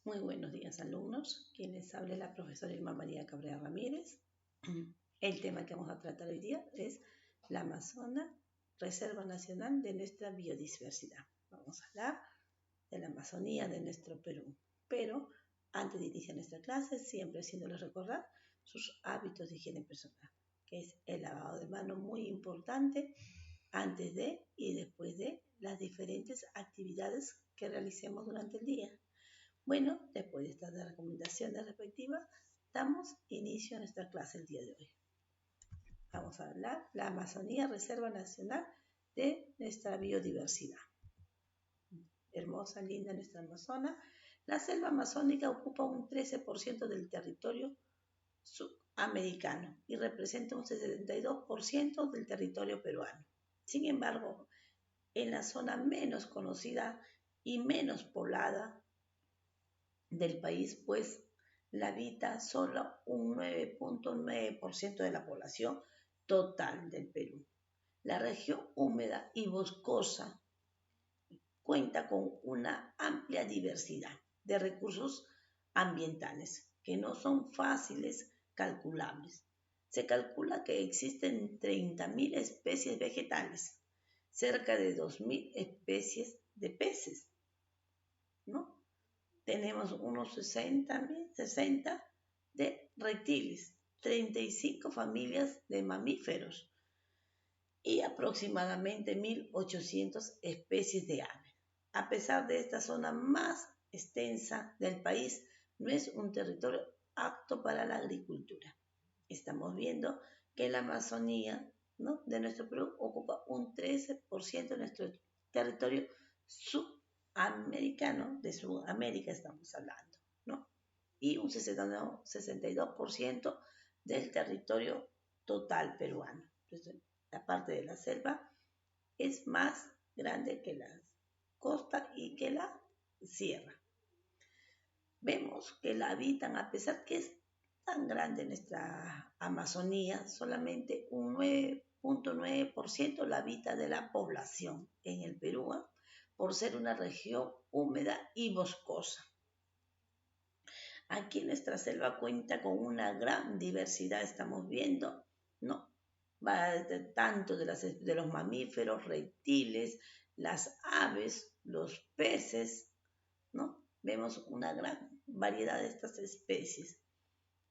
Muy buenos días, alumnos. Quien les habla es la profesora Irma María Cabrera Ramírez. El tema que vamos a tratar hoy día es la Amazona, Reserva Nacional de nuestra biodiversidad. Vamos a hablar de la Amazonía de nuestro Perú. Pero antes de iniciar nuestra clase, siempre haciéndoles recordar sus hábitos de higiene personal, que es el lavado de manos, muy importante antes de y después de las diferentes actividades que realicemos durante el día. Bueno, después de estas recomendaciones respectivas, damos inicio a nuestra clase el día de hoy. Vamos a hablar de la Amazonía, Reserva Nacional de nuestra biodiversidad. Hermosa, linda nuestra Amazona. La selva amazónica ocupa un 13% del territorio sudamericano y representa un 72% del territorio peruano. Sin embargo, en la zona menos conocida y menos poblada del país, pues la habita solo un 9.9% de la población total del Perú. La región húmeda y boscosa cuenta con una amplia diversidad de recursos ambientales que no son fáciles calculables. Se calcula que existen 30.000 especies vegetales, cerca de 2.000 especies de peces, ¿no? Tenemos unos 60 de reptiles, 35 familias de mamíferos y aproximadamente 1.800 especies de aves. A pesar de esta zona más extensa del país, no es un territorio apto para la agricultura. Estamos viendo que la Amazonía, ¿no?, de nuestro Perú ocupa un 13% de nuestro territorio sudamericano, de Sudamérica estamos hablando, ¿no? Y un 62% del territorio total peruano. Entonces, la parte de la selva es más grande que la costa y que la sierra. Vemos que la habitan, a pesar que es tan grande nuestra Amazonía, solamente un 9.9% la habita de la población en el Perú, por ser una región húmeda y boscosa. Aquí nuestra selva cuenta con una gran diversidad, estamos viendo, ¿no? Va tanto de los mamíferos, reptiles, las aves, los peces, ¿no? Vemos una gran variedad de estas especies.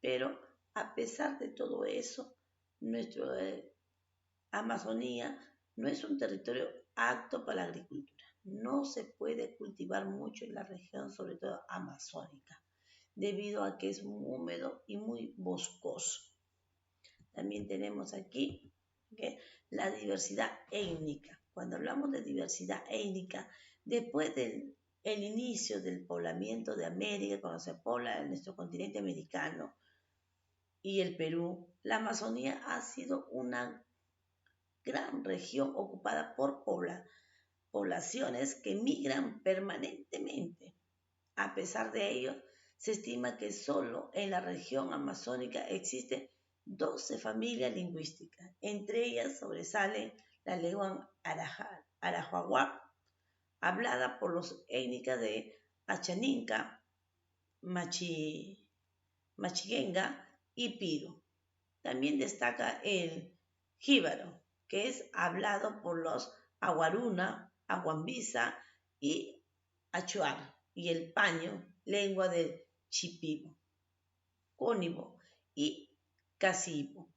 Pero a pesar de todo eso, nuestra Amazonía no es un territorio apto para la agricultura. No se puede cultivar mucho en la región, sobre todo amazónica, debido a que es muy húmedo y muy boscoso. También tenemos aquí la diversidad étnica. Cuando hablamos de diversidad étnica, después del inicio del poblamiento de América, cuando se pobla en nuestro continente americano y el Perú, la Amazonía ha sido una gran región ocupada por poblaciones que migran permanentemente. A pesar de ello, se estima que solo en la región amazónica existen 12 familias lingüísticas. Entre ellas sobresale la lengua arahuaguá, hablada por los étnicas de Achaninca, Machiguenga y Piro. También destaca el jíbaro, que es hablado por los aguaruna, aguambisa y achuar, y el paño, lengua del chipibo, cónibo y casibo.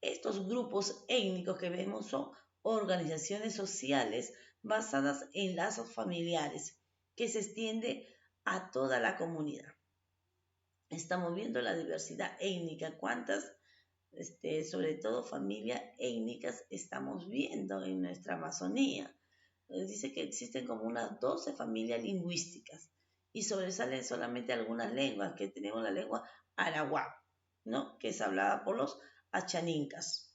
Estos grupos étnicos que vemos son organizaciones sociales basadas en lazos familiares que se extiende a toda la comunidad. Estamos viendo la diversidad étnica, cuántas, sobre todo familias étnicas, estamos viendo en nuestra Amazonía. Dice que existen como unas 12 familias lingüísticas y sobresalen solamente algunas lenguas, que tenemos la lengua arahuá, ¿no?, que es hablada por los achanincas,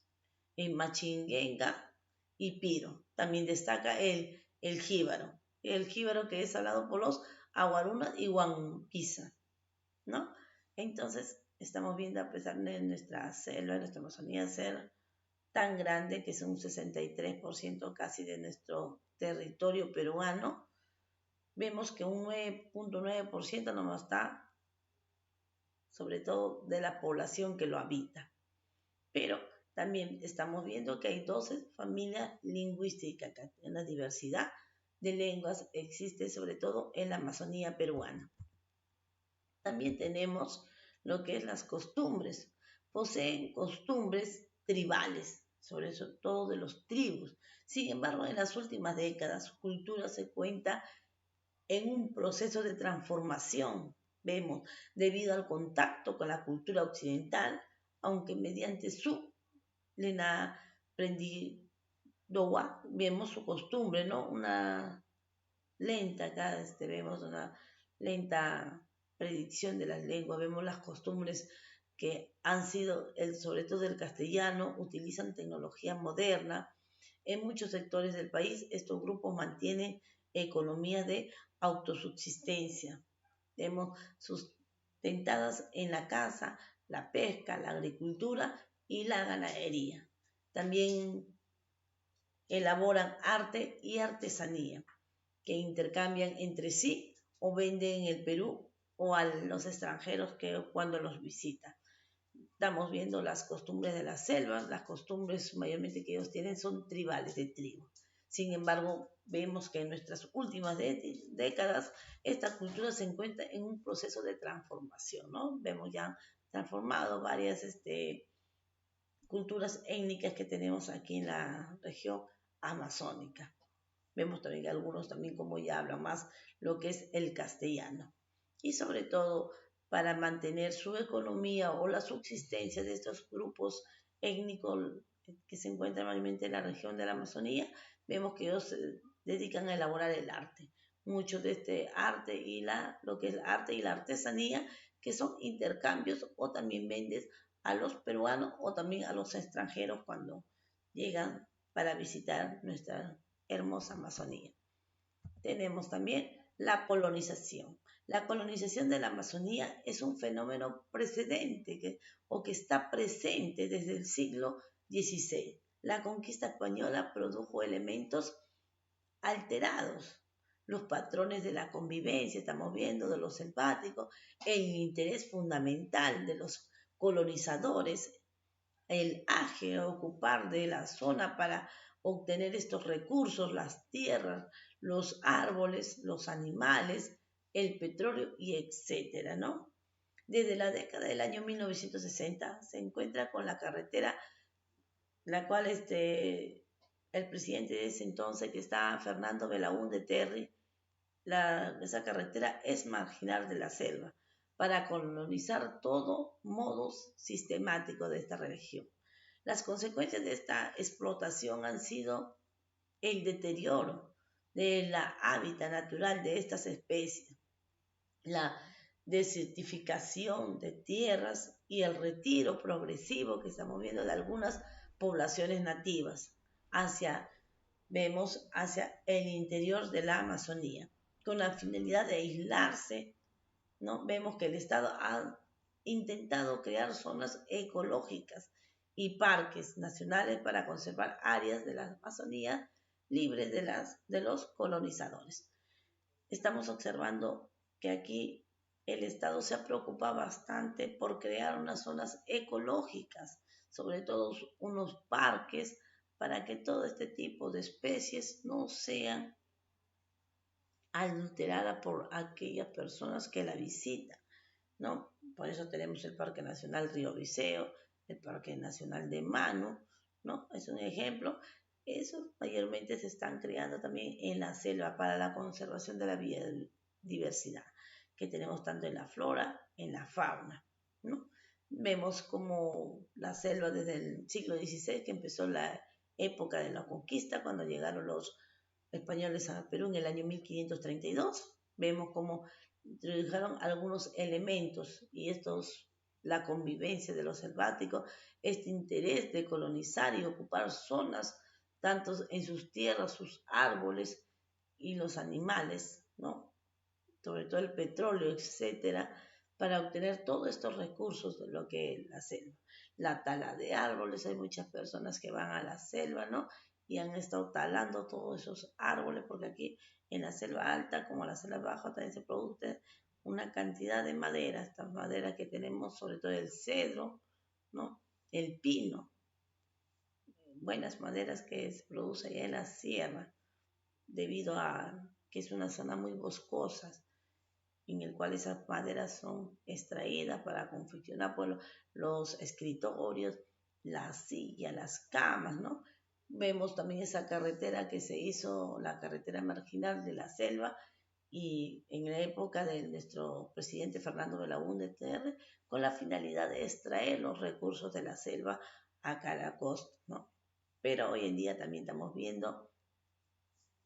en Machinguenga y Piro. También destaca el jíbaro que es hablado por los aguarunas y huampisa, ¿no? Entonces, estamos viendo, a pesar de nuestra selva, nuestra Amazonía ser tan grande, que es un 63% casi de nuestro territorio peruano, vemos que un 9.9% nomás está, sobre todo de la población que lo habita. Pero también estamos viendo que hay 12 familias lingüísticas, que una diversidad de lenguas existe sobre todo en la Amazonía peruana. También tenemos lo que es las costumbres. Poseen costumbres tribales, sobre todo de los tribus. Sin embargo, en las últimas décadas su cultura se cuenta en un proceso de transformación, vemos, debido al contacto con la cultura occidental, aunque mediante su lena aprendidowa, vemos su costumbre, ¿no? Una lenta, acá vemos una lenta predicción de las lenguas, vemos las costumbres que han sido, sobre todo el castellano, utilizan tecnología moderna. En muchos sectores del país, estos grupos mantienen economías de autosubsistencia. Vemos sustentadas en la caza, la pesca, la agricultura y la ganadería. También elaboran arte y artesanía que intercambian entre sí o venden en el Perú o a los extranjeros que cuando los visitan. Estamos viendo las costumbres de las selvas, las costumbres mayormente que ellos tienen son tribales de tribu. Sin embargo, vemos que en nuestras últimas décadas esta cultura se encuentra en un proceso de transformación, ¿no? Vemos ya transformado varias culturas étnicas que tenemos aquí en la región amazónica. Vemos también algunos también como ya hablan más lo que es el castellano. Y sobre todo para mantener su economía o la subsistencia de estos grupos étnicos que se encuentran mayormente en la región de la Amazonía, vemos que ellos se dedican a elaborar el arte. Mucho de este arte y lo que es el arte y la artesanía, que son intercambios o también vendes a los peruanos o también a los extranjeros cuando llegan para visitar nuestra hermosa Amazonía. Tenemos también la colonización. La colonización de la Amazonía es un fenómeno precedente que está presente desde el siglo XVI. La conquista española produjo elementos alterados. Los patrones de la convivencia, estamos viendo, de los selváticos, el interés fundamental de los colonizadores, el aje a ocupar de la zona para obtener estos recursos, las tierras, los árboles, los animales, el petróleo y etcétera, ¿no? Desde la década del año 1960 se encuentra con la carretera, la cual el presidente de ese entonces, que está Fernando Belaúnde Terry, esa carretera es marginal de la selva para colonizar todo modos sistemático de esta región. Las consecuencias de esta explotación han sido el deterioro de la hábitat natural de estas especies, la desertificación de tierras y el retiro progresivo que estamos viendo de algunas poblaciones nativas vemos hacia el interior de la Amazonía, con la finalidad de aislarse, ¿no? Vemos que el Estado ha intentado crear zonas ecológicas y parques nacionales para conservar áreas de la Amazonía libres de los colonizadores. Estamos observando que aquí el Estado se ha preocupado bastante por crear unas zonas ecológicas, sobre todo unos parques, para que todo este tipo de especies no sean adulteradas por aquellas personas que la visitan, ¿no? Por eso tenemos el Parque Nacional Río Viseo, el Parque Nacional de Manu, ¿no? Es un ejemplo. Esos mayormente se están creando también en la selva para la conservación de la biodiversidad que tenemos tanto en la flora, en la fauna, ¿no? Vemos como la selva desde el siglo XVI, que empezó la época de la conquista, cuando llegaron los españoles a Perú en el año 1532, vemos cómo introdujeron algunos elementos y la convivencia de los selváticos, este interés de colonizar y ocupar zonas, tanto en sus tierras, sus árboles y los animales, ¿no? Sobre todo el petróleo, etcétera, para obtener todos estos recursos de lo que es la selva. La tala de árboles, hay muchas personas que van a la selva, ¿no? y han estado talando todos esos árboles, porque aquí en la selva alta como en la selva baja también se produce una cantidad de madera, estas maderas que tenemos, sobre todo el cedro, ¿no? El pino, buenas maderas que se produce allá en la sierra, debido a que es una zona muy boscosa, en el cual esas maderas son extraídas para confeccionar pues, los escritorios, las sillas, las camas, ¿no? Vemos también esa carretera que se hizo, la carretera marginal de la selva, y en la época de nuestro presidente Fernando Belaúnde Terre, con la finalidad de extraer los recursos de la selva acá a la costa, ¿no? Pero hoy en día también estamos viendo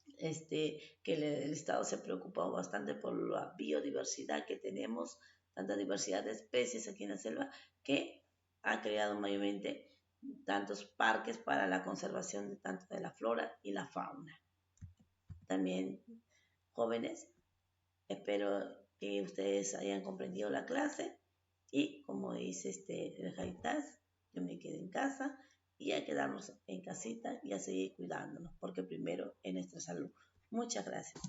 que el Estado se ha preocupado bastante por la biodiversidad que tenemos, tanta diversidad de especies aquí en la selva, que ha creado mayormente tantos parques para la conservación de tanto de la flora y la fauna. También, jóvenes, espero que ustedes hayan comprendido la clase y como dice el Jaitas, yo me quedé en casa y a quedarnos en casita y a seguir cuidándonos, porque primero es nuestra salud. Muchas gracias.